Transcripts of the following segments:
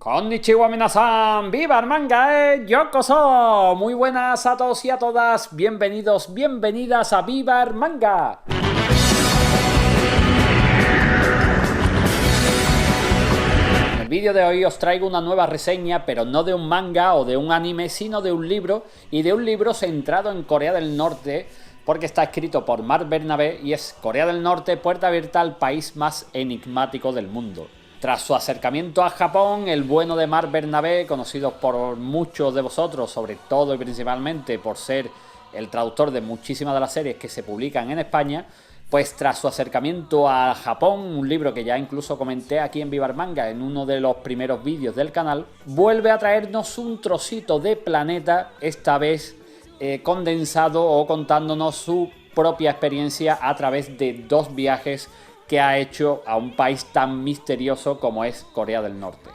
Konnichiwa minasan, viva el manga, yokoso. Muy buenas a todos y a todas, bienvenidos, bienvenidas a Viva el Manga. En el vídeo de hoy os traigo una nueva reseña, pero no de un manga o de un anime, sino de un libro, y de un libro centrado en Corea del Norte, porque está escrito por Marc Bernabé y es Corea del Norte, puerta abierta al país más enigmático del mundo. Tras su acercamiento a Japón, el bueno de Marc Bernabé, conocido por muchos de vosotros, sobre todo y principalmente por ser el traductor de muchísimas de las series que se publican en España, pues tras su acercamiento a Japón, un libro que ya incluso comenté aquí en Viva el Manga en uno de los primeros vídeos del canal, vuelve a traernos un trocito de planeta, esta vez condensado o contándonos su propia experiencia a través de dos viajes que ha hecho a un país tan misterioso como es Corea del Norte.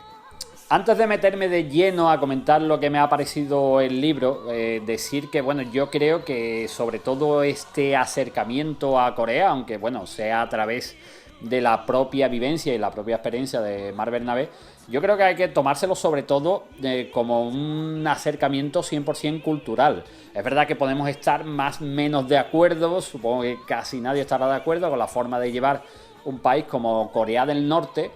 Antes de meterme de lleno a comentar lo que me ha parecido el libro, decir que bueno, yo creo que sobre todo este acercamiento a Corea, aunque bueno, sea a través de la propia vivencia y la propia experiencia de Marc Bernabé, yo creo que hay que tomárselo sobre todo como un acercamiento 100% cultural. Es verdad que podemos estar más o menos de acuerdo, supongo que casi nadie estará de acuerdo con la forma de llevar un país como Corea del Norte,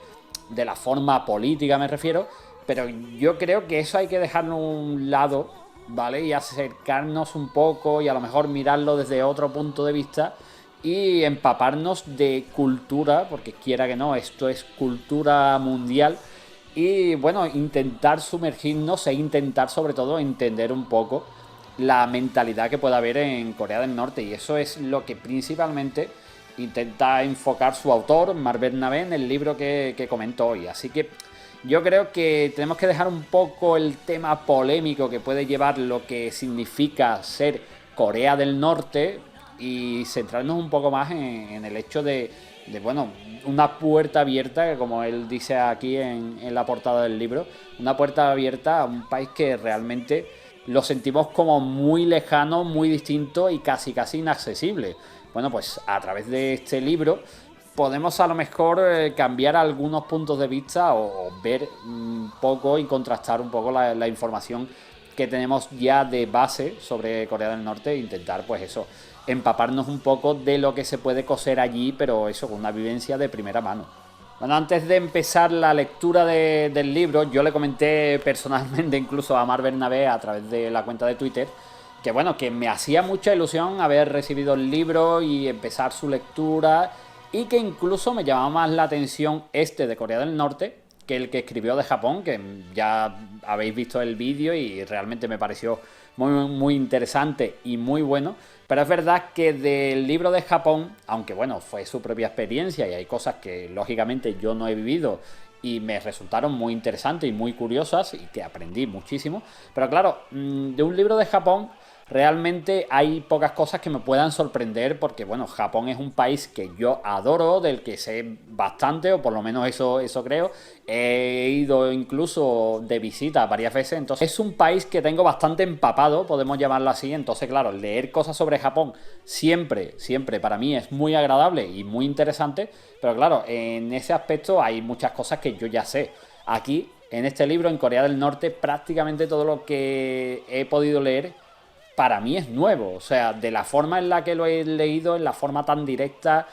de la forma política me refiero, pero yo creo que eso hay que dejarlo a un lado, ¿vale? Y acercarnos un poco y a lo mejor mirarlo desde otro punto de vista y empaparnos de cultura, porque quiera que no, esto es cultura mundial. Y bueno, intentar sumergirnos e intentar sobre todo entender un poco la mentalidad que pueda haber en Corea del Norte. Y eso es lo que principalmente intenta enfocar su autor, Marc Bernabé, en el libro que comento hoy. Así que yo creo que tenemos que dejar un poco el tema polémico que puede llevar lo que significa ser Corea del Norte y centrarnos un poco más en el hecho de bueno, una puerta abierta, como él dice aquí en la portada del libro, una puerta abierta a un país que realmente lo sentimos como muy lejano, muy distinto y casi inaccesible. Bueno, pues a través de este libro podemos a lo mejor cambiar algunos puntos de vista o ver un poco y contrastar un poco la información que tenemos ya de base sobre Corea del Norte e intentar pues eso, empaparnos un poco de lo que se puede coser allí, pero eso con una vivencia de primera mano. Bueno, antes de empezar la lectura del libro, yo le comenté personalmente incluso a Marc Bernabé a través de la cuenta de Twitter que bueno, que me hacía mucha ilusión haber recibido el libro y empezar su lectura y que incluso me llamaba más la atención este de Corea del Norte que el que escribió de Japón, que ya habéis visto el vídeo y realmente me pareció muy interesante y muy bueno. Pero es verdad que del libro de Japón, aunque bueno, fue su propia experiencia y hay cosas que lógicamente yo no he vivido y me resultaron muy interesantes y muy curiosas y que aprendí muchísimo, pero claro, de un libro de Japón realmente hay pocas cosas que me puedan sorprender porque, bueno, Japón es un país que yo adoro, del que sé bastante, o por lo menos eso creo. He ido incluso de visita varias veces, entonces es un país que tengo bastante empapado, podemos llamarlo así. Entonces, claro, leer cosas sobre Japón siempre para mí es muy agradable y muy interesante, pero claro, en ese aspecto hay muchas cosas que yo ya sé. Aquí, en este libro, en Corea del Norte, prácticamente todo lo que he podido leer para mí es nuevo, o sea, de la forma en la que lo he leído, en la forma tan directa,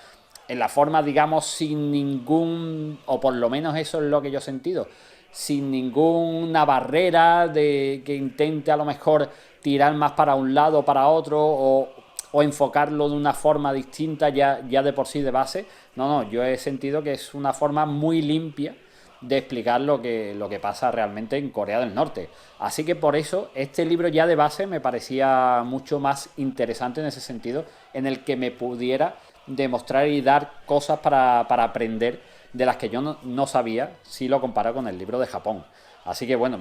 en la forma, digamos, sin ningún, o por lo menos eso es lo que yo he sentido, sin ninguna barrera de que intente a lo mejor tirar más para un lado o para otro, o enfocarlo de una forma distinta ya de por sí de base. No, yo he sentido que es una forma muy limpia de explicar lo que pasa realmente en Corea del Norte. Así que por eso este libro ya de base me parecía mucho más interesante en ese sentido, en el que me pudiera demostrar y dar cosas para aprender de las que yo no sabía si lo comparo con el libro de Japón. Así que bueno,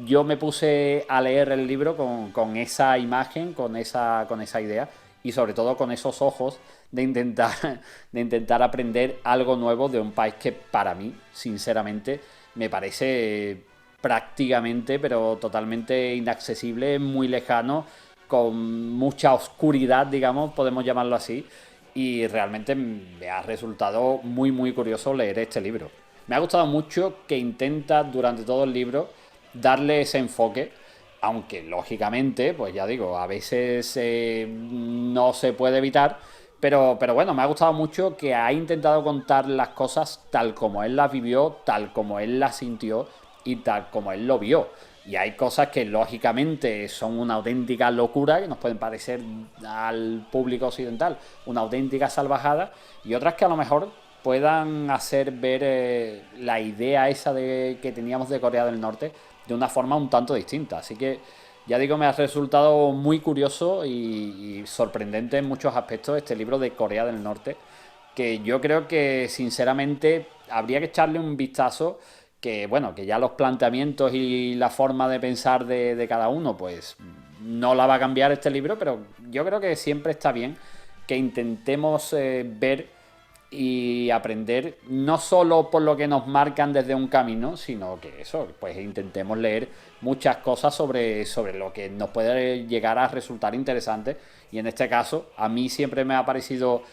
yo me puse a leer el libro con esa imagen, con esa idea y sobre todo con esos ojos de intentar aprender algo nuevo de un país que para mí, sinceramente, me parece prácticamente, pero totalmente inaccesible, muy lejano, con mucha oscuridad, digamos, podemos llamarlo así, y realmente me ha resultado muy curioso leer este libro. Me ha gustado mucho que intenta durante todo el libro darle ese enfoque, aunque lógicamente, pues ya digo, a veces no se puede evitar, pero bueno, me ha gustado mucho que ha intentado contar las cosas tal como él las vivió, tal como él las sintió y tal como él lo vio. Y hay cosas que lógicamente son una auténtica locura, que nos pueden parecer al público occidental una auténtica salvajada, y otras que a lo mejor puedan hacer ver la idea esa de que teníamos de Corea del Norte de una forma un tanto distinta. Así que ya digo, me ha resultado muy curioso y sorprendente en muchos aspectos este libro de Corea del Norte, que yo creo que sinceramente habría que echarle un vistazo, que bueno, que ya los planteamientos y la forma de pensar de cada uno, pues no la va a cambiar este libro, pero yo creo que siempre está bien que intentemos ver y aprender no solo por lo que nos marcan desde un camino, sino que eso, pues intentemos leer muchas cosas sobre lo que nos puede llegar a resultar interesante. Y en este caso, a mí siempre me ha parecido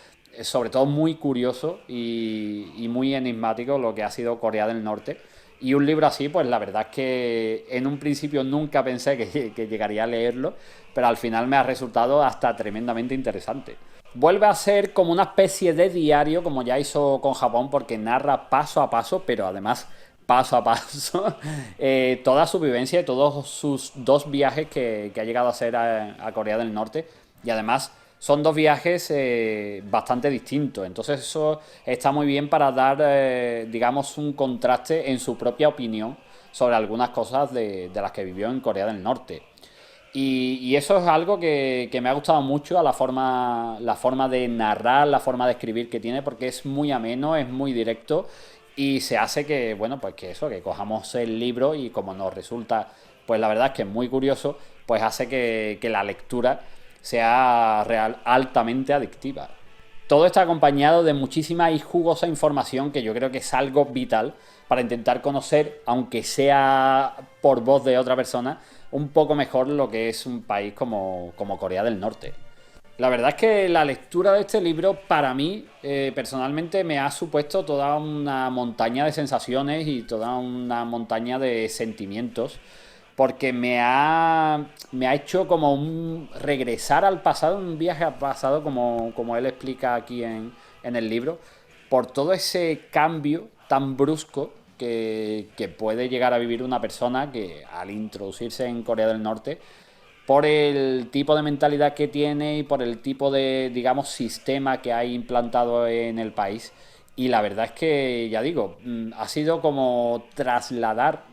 sobre todo muy curioso y muy enigmático lo que ha sido Corea del Norte. Y un libro así, pues la verdad es que en un principio nunca pensé que llegaría a leerlo, pero al final me ha resultado hasta tremendamente interesante. Vuelve a ser como una especie de diario, como ya hizo con Japón, porque narra paso a paso, pero además paso a paso, toda su vivencia y todos sus dos viajes que ha llegado a hacer a Corea del Norte. Y además son dos viajes bastante distintos. Entonces eso está muy bien para dar, digamos, un contraste en su propia opinión sobre algunas cosas de las que vivió en Corea del Norte. Y eso es algo que me ha gustado mucho, a la forma de narrar, la forma de escribir que tiene, porque es muy ameno, es muy directo y se hace que, bueno, pues que eso, que cojamos el libro y como nos resulta, pues la verdad es que es muy curioso, pues hace que la lectura sea altamente adictiva. Todo está acompañado de muchísima y jugosa información que yo creo que es algo vital para intentar conocer, aunque sea por voz de otra persona, un poco mejor lo que es un país como Corea del Norte. La verdad es que la lectura de este libro para mí personalmente me ha supuesto toda una montaña de sensaciones y toda una montaña de sentimientos, porque me ha hecho como un regresar al pasado, un viaje al pasado, como él explica aquí en el libro, por todo ese cambio tan brusco que puede llegar a vivir una persona que al introducirse en Corea del Norte, por el tipo de mentalidad que tiene y por el tipo de, digamos, sistema que hay implantado en el país. Y la verdad es que, ya digo, ha sido como trasladar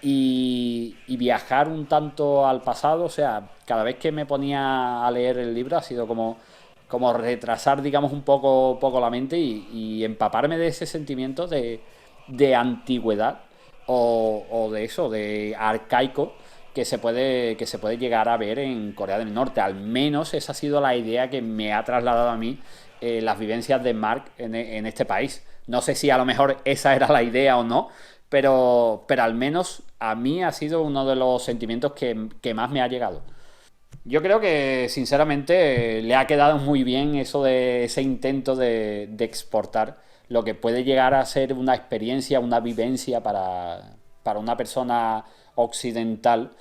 y viajar un tanto al pasado. O sea, cada vez que me ponía a leer el libro ha sido como retrasar, digamos, poco la mente y empaparme de ese sentimiento de antigüedad o de eso, de arcaico que se puede llegar a ver en Corea del Norte. Al menos esa ha sido la idea que me ha trasladado a mí las vivencias de Mark en este país. No sé si a lo mejor esa era la idea o no, pero al menos a mí ha sido uno de los sentimientos que más me ha llegado. Yo creo que sinceramente le ha quedado muy bien eso de ese intento de exportar lo que puede llegar a ser una experiencia, una vivencia para una persona occidental,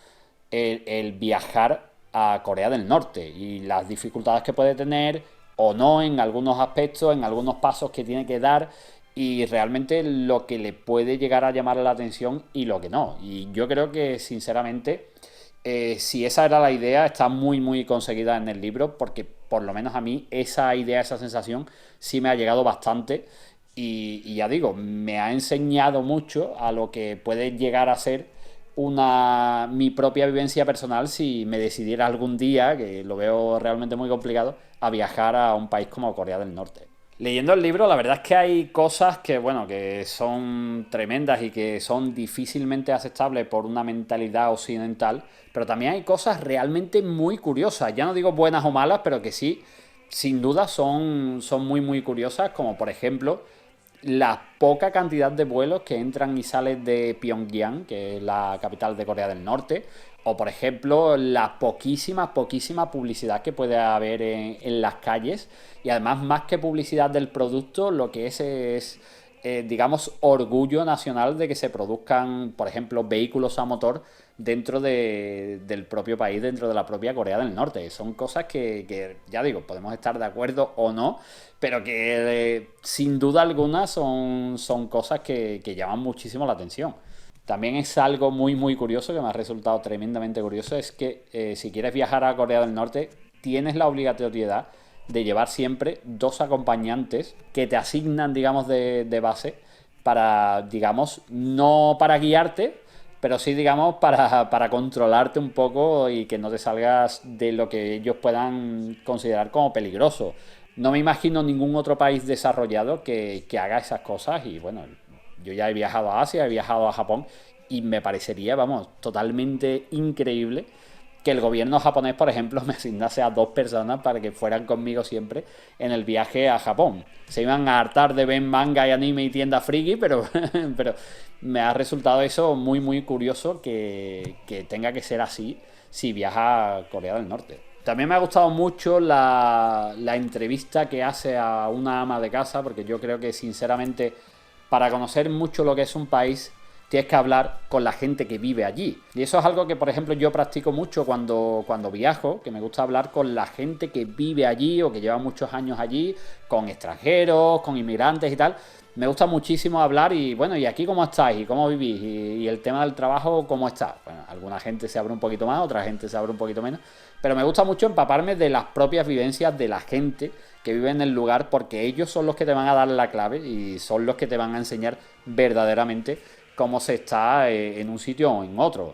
el viajar a Corea del Norte y las dificultades que puede tener o no en algunos aspectos, en algunos pasos que tiene que dar y realmente lo que le puede llegar a llamar la atención y lo que no. Y yo creo que sinceramente si esa era la idea, está muy muy conseguida en el libro, porque por lo menos a mí esa idea, esa sensación sí me ha llegado bastante y ya digo, me ha enseñado mucho a lo que puede llegar a ser mi propia vivencia personal si me decidiera algún día, que lo veo realmente muy complicado, a viajar a un país como Corea del Norte. Leyendo el libro, la verdad es que hay cosas que, bueno, que son tremendas y que son difícilmente aceptables por una mentalidad occidental, pero también hay cosas realmente muy curiosas. Ya no digo buenas o malas, pero que sí, sin duda son muy, muy curiosas, como por ejemplo la poca cantidad de vuelos que entran y salen de Pyongyang, que es la capital de Corea del Norte, o por ejemplo la poquísima publicidad que puede haber en las calles, y además más que publicidad del producto, lo que es digamos, orgullo nacional de que se produzcan, por ejemplo, vehículos a motor dentro del propio país, dentro de la propia Corea del Norte. Son cosas que, ya digo, podemos estar de acuerdo o no, pero que sin duda alguna son cosas que llaman muchísimo la atención. También es algo muy muy curioso que me ha resultado tremendamente curioso, es que si quieres viajar a Corea del Norte tienes la obligatoriedad de llevar siempre dos acompañantes que te asignan, digamos, de base para, digamos, no para guiarte, pero sí, digamos, para controlarte un poco y que no te salgas de lo que ellos puedan considerar como peligroso. No me imagino ningún otro país desarrollado que haga esas cosas y bueno, yo ya he viajado a Asia, he viajado a Japón y me parecería, vamos, totalmente increíble que el gobierno japonés, por ejemplo, me asignase a dos personas para que fueran conmigo siempre en el viaje a Japón. Se iban a hartar de ver manga y anime y tienda friki, pero, pero me ha resultado eso muy, muy curioso que tenga que ser así si viaja a Corea del Norte. También me ha gustado mucho la entrevista que hace a una ama de casa, porque yo creo que sinceramente para conocer mucho lo que es un país tienes que hablar con la gente que vive allí. Y eso es algo que, por ejemplo, yo practico mucho cuando viajo, que me gusta hablar con la gente que vive allí o que lleva muchos años allí, con extranjeros, con inmigrantes y tal. Me gusta muchísimo hablar y, bueno, ¿y aquí cómo estáis? ¿Y cómo vivís? Y el tema del trabajo, ¿cómo está? Bueno, alguna gente se abre un poquito más, otra gente se abre un poquito menos. Pero me gusta mucho empaparme de las propias vivencias de la gente que vive en el lugar, porque ellos son los que te van a dar la clave y son los que te van a enseñar verdaderamente cómo se está en un sitio o en otro.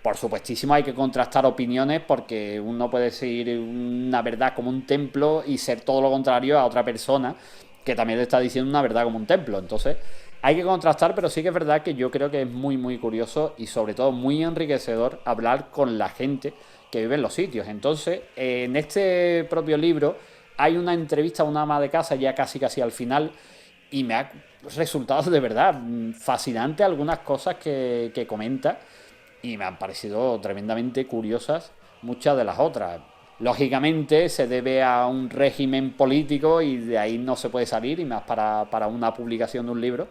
Por supuestísimo hay que contrastar opiniones porque uno puede seguir una verdad como un templo y ser todo lo contrario a otra persona que también te está diciendo una verdad como un templo. Entonces hay que contrastar, pero sí que es verdad que yo creo que es muy muy curioso y sobre todo muy enriquecedor hablar con la gente que vive en los sitios. Entonces en este propio libro hay una entrevista a una ama de casa ya casi casi al final y me ha resultado de verdad fascinante algunas cosas que comenta y me han parecido tremendamente curiosas muchas de las otras. Lógicamente se debe a un régimen político y de ahí no se puede salir, y más para una publicación de un libro,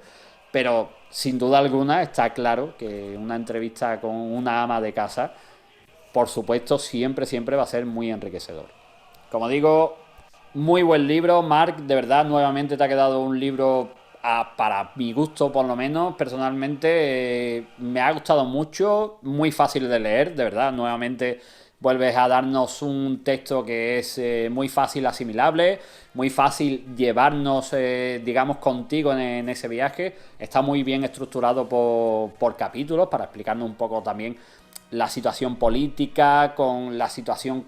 pero sin duda alguna está claro que una entrevista con una ama de casa, por supuesto, siempre, siempre va a ser muy enriquecedor. Como digo, muy buen libro, Marc, de verdad, nuevamente te ha quedado un libro para mi gusto, por lo menos, personalmente, me ha gustado mucho, muy fácil de leer, de verdad, nuevamente vuelves a darnos un texto que es muy fácil asimilable, muy fácil llevarnos, digamos, contigo en ese viaje, está muy bien estructurado por capítulos para explicarnos un poco también la situación política, con la situación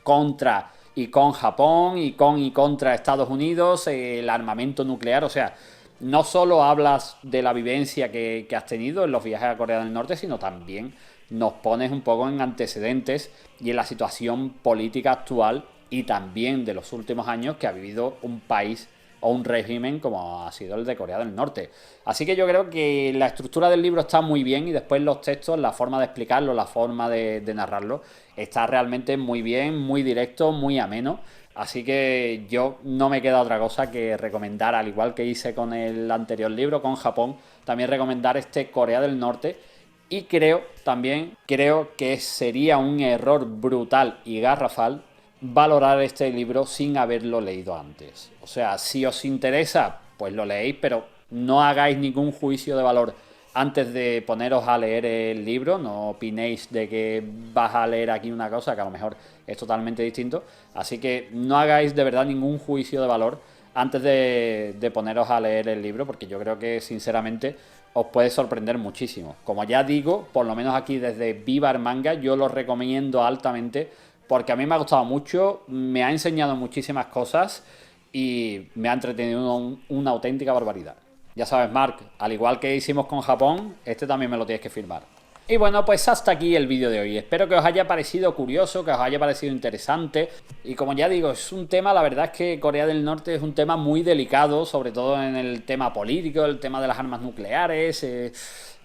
contra y con Japón y contra Estados Unidos, el armamento nuclear, o sea, no solo hablas de la vivencia que has tenido en los viajes a Corea del Norte, sino también nos pones un poco en antecedentes y en la situación política actual y también de los últimos años que ha vivido un país o un régimen como ha sido el de Corea del Norte. Así que yo creo que la estructura del libro está muy bien y después los textos, la forma de explicarlo, la forma de narrarlo, está realmente muy bien, muy directo, muy ameno. Así que yo no me queda otra cosa que recomendar, al igual que hice con el anterior libro, con Japón, también recomendar este Corea del Norte. Y también creo que sería un error brutal y garrafal valorar este libro sin haberlo leído antes. O sea, si os interesa, pues lo leéis, pero no hagáis ningún juicio de valor antes de poneros a leer el libro. No opinéis de que vas a leer aquí una cosa que a lo mejor es totalmente distinto. Así que no hagáis de verdad ningún juicio de valor antes de poneros a leer el libro, porque yo creo que sinceramente os puede sorprender muchísimo. Como ya digo, por lo menos aquí desde Viva el Manga, yo lo recomiendo altamente porque a mí me ha gustado mucho, me ha enseñado muchísimas cosas y me ha entretenido una auténtica barbaridad. Ya sabes, Marc, al igual que hicimos con Japón, este también me lo tienes que firmar. Y bueno, pues hasta aquí el vídeo de hoy. Espero que os haya parecido curioso, que os haya parecido interesante. Y como ya digo, es un tema, la verdad es que Corea del Norte es un tema muy delicado, sobre todo en el tema político, el tema de las armas nucleares.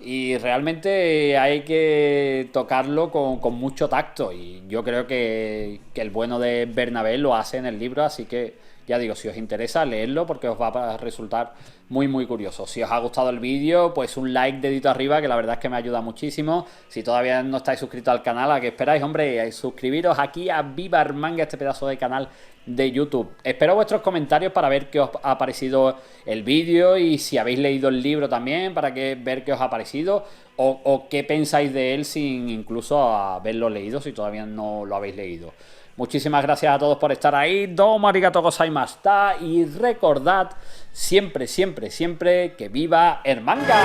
Y realmente hay que tocarlo con mucho tacto. Y yo creo que el bueno de Bernabé lo hace en el libro, así que Ya digo, si os interesa, leedlo porque os va a resultar muy curioso. Si os ha gustado el vídeo, pues un like, dedito arriba, que la verdad es que me ayuda muchísimo. Si todavía no estáis suscritos al canal, ¿a qué esperáis, hombre? Suscribiros aquí a Viva Armanga, este pedazo de canal de YouTube. Espero vuestros comentarios para ver qué os ha parecido el vídeo y si habéis leído el libro también, para ver qué os ha parecido o qué pensáis de él sin incluso haberlo leído, si todavía no lo habéis leído. Muchísimas gracias a todos por estar ahí. Domo arigato gozaimashita. Y recordad siempre que viva el manga.